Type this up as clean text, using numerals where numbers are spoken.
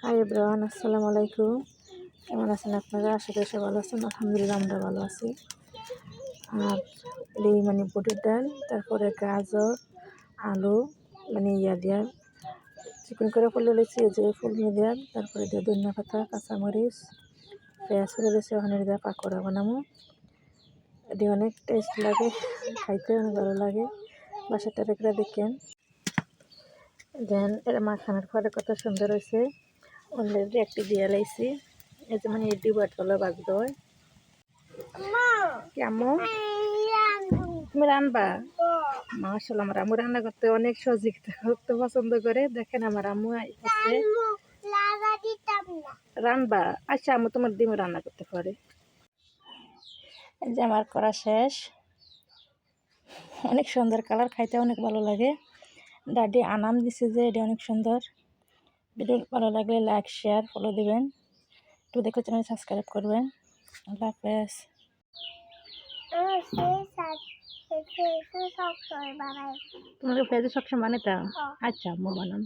Hi everyone, আসসালামু আলাইকুম। কেমন আছেন আপনারা? আশা করি সবাই ভালো আছেন। আলহামদুলিল্লাহ আমরা ভালো আছি। আর এই বুটের ডাল, তারপরে গাজর, আলু দিয়া চিকন করে ফুলে লেছি, এই যে ফুল দিয়ে, তারপরে দিয়ে ধনিয়া পাতা, কাঁচামরিচ, পেঁয়াজ ফুলে লেছি। ওখানে দিয়ে পাকোড়া বানাবো। এটি অনেক টেস্ট লাগে, খাইতে অনেক ভালো লাগে। বাসাটা রেখে দেখেন দেন এর মাখানোর পরে কত সুন্দর হয়েছে। অলরেডি একটি দিয়ে লাইছি। এই যে এই ডিবাট হলো বাজতে হয়। কেমন তুমি রান্না? মাশাআল্লাহ, আমার আম্মু রান্না করতে অনেক সহযোগিতা করতে পছন্দ করে। দেখেন আমার আম্মু আছে রান্না। আচ্ছা আম্মু তোমার ডিমও রান্না করতে পারে। এই যে আমার করা শেষ। অনেক সুন্দর কালার, খাইতে অনেক ভালো লাগে। দাদি আনাম দিছে যে এটা অনেক সুন্দর। ভিডিও ভালো লাগলে লাইক, শেয়ার, ফলো দিবেন। একটু দেখলে চ্যানেল সাবস্ক্রাইব করবেন। আল্লাহ হাফেজ। তোমাদের ফেজে সবসময় বানাতাম। আচ্ছা আম্মু বানান।